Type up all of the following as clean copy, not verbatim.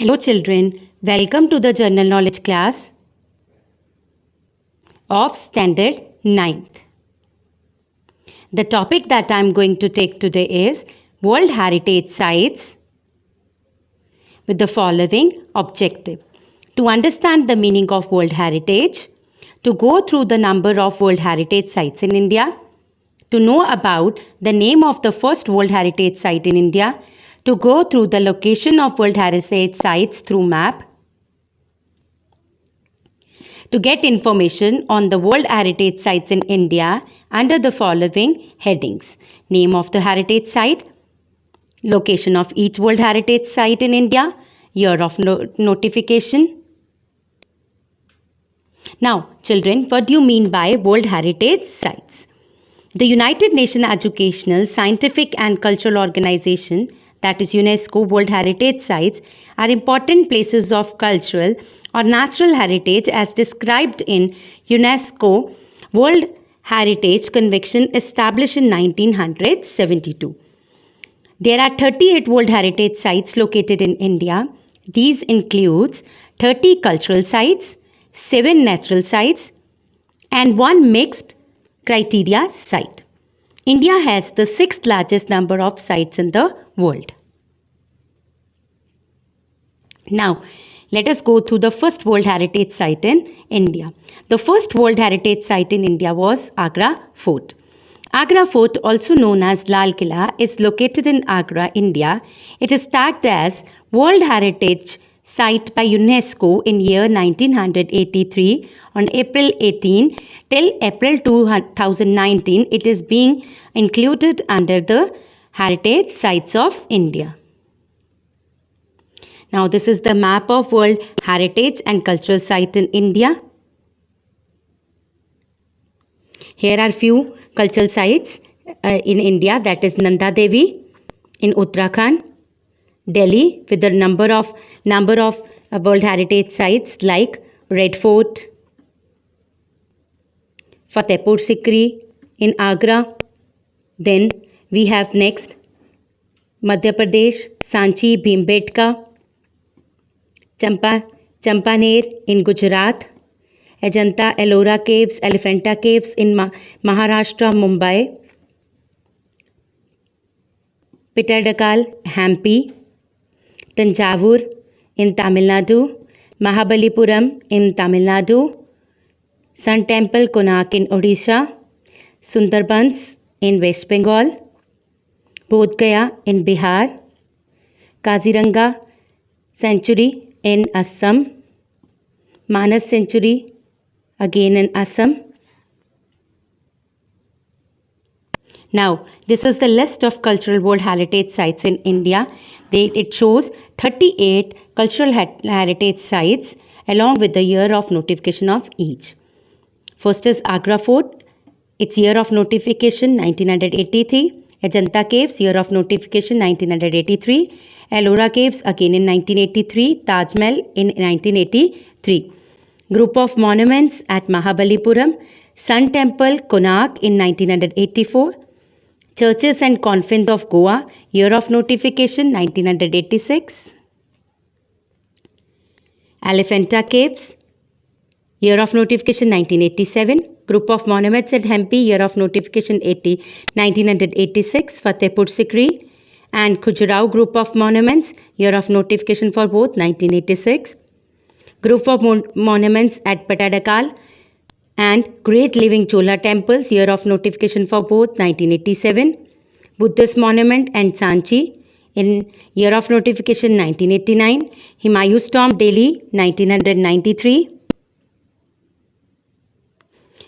Hello children, welcome to the General Knowledge class of Standard 9th. The topic that I am going to take today is World Heritage Sites with the following objective. To understand the meaning of World Heritage, to go through the number of World Heritage Sites in India, to know about the name of the first World Heritage Site in India, to go through the location of World Heritage Sites through map, to get information on the World Heritage Sites in India under the following headings. Name of the Heritage Site, location of each World Heritage Site in India, year of notification. Now, children, what do you mean by World Heritage Sites? The United Nations Educational, Scientific and Cultural Organization, that is UNESCO World Heritage Sites, are important places of cultural or natural heritage as described in UNESCO World Heritage Convention established in 1972. There are 38 World Heritage Sites located in India. These includes 30 cultural sites, 7 natural sites, and 1 mixed criteria site. India has the 6th largest number of sites in the world. Now, let us go through the first World Heritage Site in India. The first World Heritage Site in India was Agra Fort. Agra Fort, also known as Lal Killa, is located in Agra, India. It is tagged as World Heritage Site by UNESCO in year 1983 on April 18 till April 2019. It is being included under the Heritage Sites of India. Now this is the map of World Heritage and Cultural Site in India. Here are few cultural sites in India, that is Nanda Devi in Uttarakhand, Delhi with the number of World Heritage Sites like Red Fort, Fatehpur Sikri in Agra. Then we have next Madhya Pradesh, Sanchi Bhimbetka, Champaner in Gujarat, Ajanta Ellora Caves, Elephanta Caves in Maharashtra, Mumbai, Pitardakal, Hampi, Tanjavur in Tamil Nadu, Mahabalipuram in Tamil Nadu, Sun Temple, Konark in Odisha, Sundarbans in West Bengal, Bodh Gaya in Bihar, Kaziranga Sanctuary in Assam, Manas Sanctuary again in Assam. Now, this is the list of cultural World Heritage Sites in India. It shows 38 cultural heritage sites along with the year of notification of each. First is Agra Fort, its year of notification 1983. Ajanta Caves, year of notification 1983. Ellora Caves again in 1983. Taj Mahal in 1983. Group of monuments at Mahabalipuram. Sun Temple, Konark in 1984. Churches and Convents of Goa, year of notification 1986. Elephanta Caves, year of notification 1987. Group of monuments at Hampi, year of notification 1986. Fatehpur Sikri and Khajuraho group of monuments, year of notification for both 1986. Group of monuments at Patadakal and Great Living Chola temples, year of notification for both 1987. Buddhist monument and Sanchi in year of notification 1989. Humayun's tomb, Delhi 1993.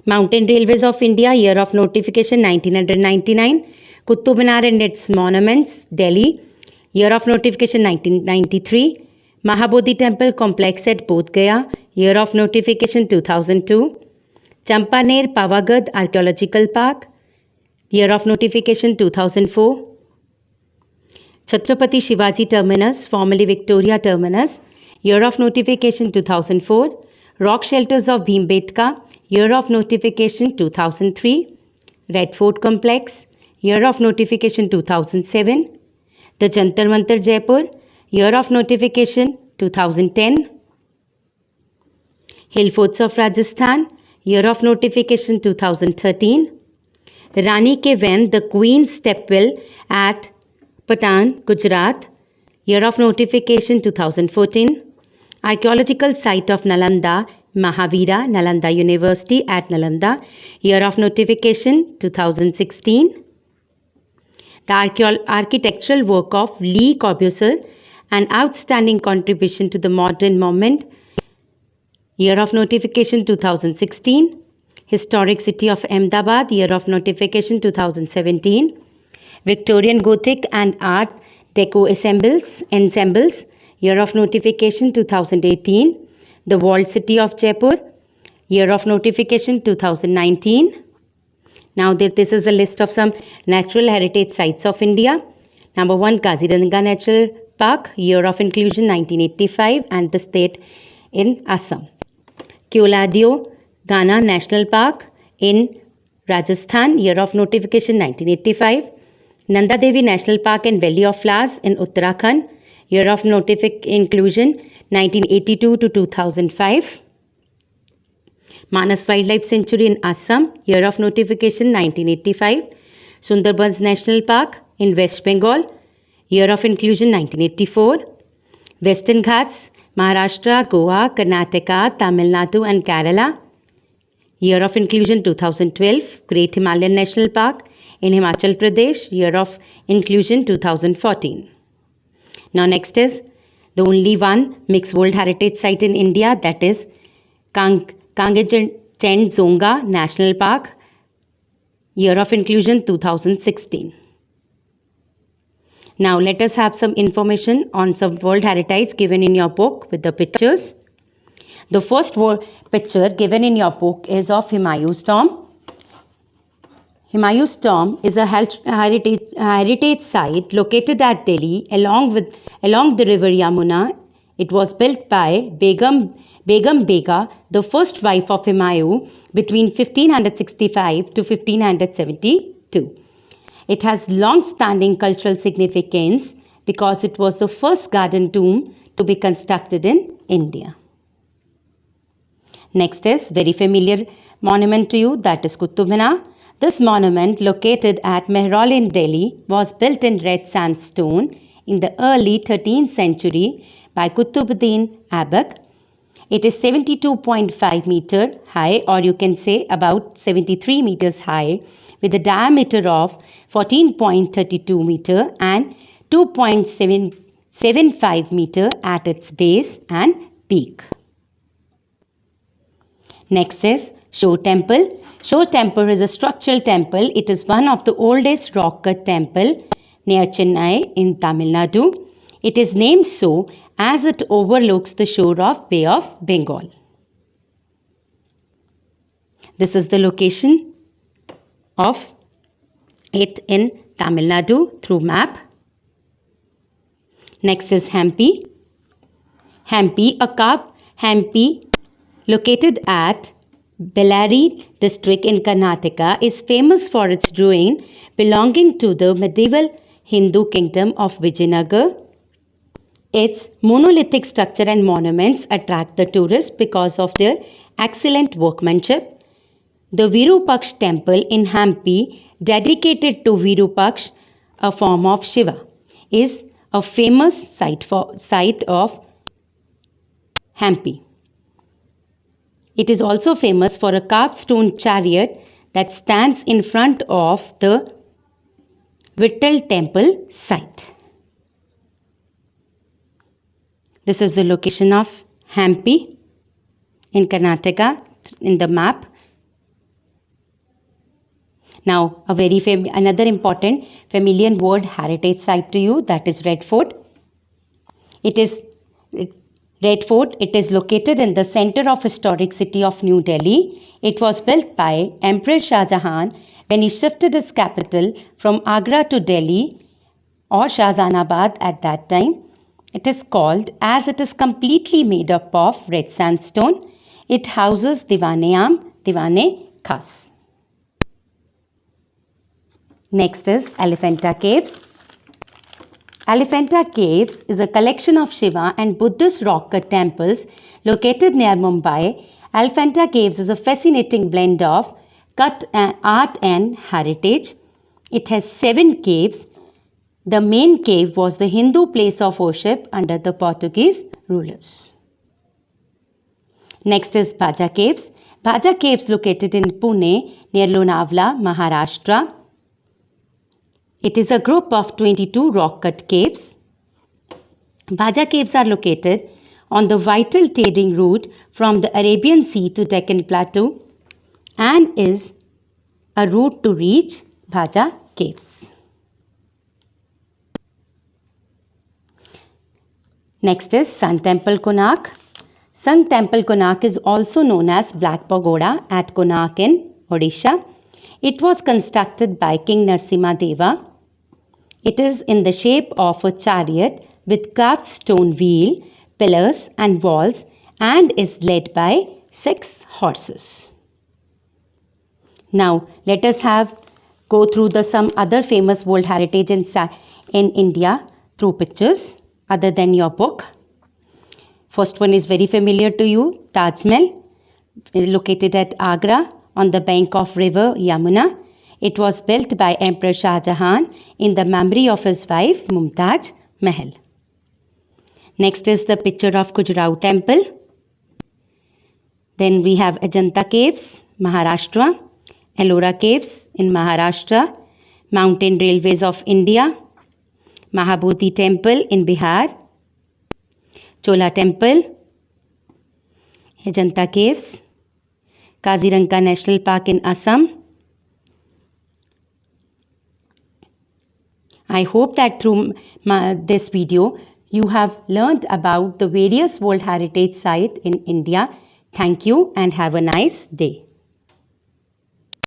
Mountain Railways of India, year of notification 1999. Qutub Minar and its monuments, Delhi, year of notification 1993. Mahabodhi Temple complex at Bodh Gaya, year of notification 2002. Champaner Pavagad Archaeological Park, year of notification 2004. Chhatrapati Shivaji Terminus, formerly Victoria Terminus, year of notification 2004. Rock Shelters of Bhimbetka, year of notification 2003. Red Fort Complex, year of notification 2007. The Jantar Mantar Jaipur, year of notification 2010. Hill Forts of Rajasthan, year of notification 2013. Rani Ke Ven, the Queen's Stepwell at Patan, Gujarat, year of notification 2014. Archaeological site of Nalanda, Mahavira, Nalanda University at Nalanda, year of notification 2016. The architectural work of Le Corbusier, an outstanding contribution to the modern moment, year of notification 2016. Historic city of Ahmedabad, year of notification 2017. Victorian Gothic and Art Deco ensembles, year of notification 2018. The walled city of Jaipur, year of notification 2019. Now this is a list of some natural heritage sites of India. Number 1, Kaziranga Natural Park, year of inclusion 1985, and the state in Assam. Keoladio Ghana National Park in Rajasthan, year of notification 1985. Nanda Devi National Park and Valley of Flowers in Uttarakhand, year of inclusion 1982 to 2005. Manas Wildlife Sanctuary in Assam, year of notification 1985. Sundarbans National Park in West Bengal, year of inclusion 1984. Western Ghats, Maharashtra, Goa, Karnataka, Tamil Nadu and Kerala, year of inclusion 2012. Great Himalayan National Park in Himachal Pradesh, year of inclusion 2014. Now next is the only one mixed World Heritage Site in India, that is Kangchenjunga National Park, year of inclusion 2016. Now let us have some information on some World Heritage given in your book with the pictures. The first picture given in your book is of Humayun's Tomb. Humayun's Tomb is a heritage site located at Delhi along the river Yamuna. It was built by Begum Bega, the first wife of Humayun, between 1565 to 1572. It has long-standing cultural significance because it was the first garden tomb to be constructed in India. Next is very familiar monument to you, that is Qutub Minar. This monument, located at Mehraul in Delhi, was built in red sandstone in the early 13th century by Qutbuddin Aibak. It is 72.5 meter high, or you can say about 73 meters high, with a diameter of 14.32 meter and 2.75 meter at its base and peak. Next is Shore Temple. Shore Temple is a structural temple. It is one of the oldest rock-cut temple near Chennai in Tamil Nadu. It is named so as it overlooks the shore of Bay of Bengal. This is the location of it in Tamil Nadu through map. Next is Hampi. Hampi located at Bellary district in Karnataka, is famous for its ruin belonging to the medieval Hindu kingdom of Vijayanagar. Its monolithic structure and monuments attract the tourists because of their excellent workmanship. The Virupaksh temple in Hampi, dedicated to Virupaksh, a form of Shiva, is a famous site of Hampi. It is also famous for a carved stone chariot that stands in front of the Vittal temple site. This is the location of Hampi in Karnataka in the map. Now, another important familiar World Heritage Site to you, that is Red Fort. It is located in the center of historic city of New Delhi. It was built by Emperor Shah Jahan when he shifted his capital from Agra to Delhi, or Shahjahanabad at that time. It is called as it is completely made up of red sandstone. It houses Diwane-Am, Diwane-Khas. Next is Elephanta Caves. Elephanta Caves is a collection of Shiva and Buddhist rock cut temples located near Mumbai. Elephanta Caves is a fascinating blend of art and heritage. It has 7 caves. The main cave was the Hindu place of worship under the Portuguese rulers. Next is Bhaja Caves. Bhaja Caves located in Pune near Lonavala, Maharashtra. It is a group of 22 rock-cut caves. Bhaja Caves are located on the vital trading route from the Arabian Sea to Deccan Plateau and is a route to reach Bhaja Caves. Next is Sun Temple, Konark. Sun Temple, Konark is also known as Black Pagoda at Konark in Odisha. It was constructed by King Narasimha Deva. It is in the shape of a chariot with carved stone wheel, pillars and walls and is led by 6 horses. Now let us go through some other famous World Heritage in India through pictures other than your book. First one is very familiar to you, Taj Mahal, located at Agra on the bank of river Yamuna. It was built by Emperor Shah Jahan in the memory of his wife Mumtaz Mahal. Next is the picture of Khajuraho Temple. Then we have Ajanta Caves, Maharashtra, Ellora Caves in Maharashtra, Mountain Railways of India, Mahabodhi Temple in Bihar, Chola Temple, Ajanta Caves, Kaziranga National Park in Assam. I hope that through this video you have learned about the various World Heritage sites in India. Thank you and have a nice day.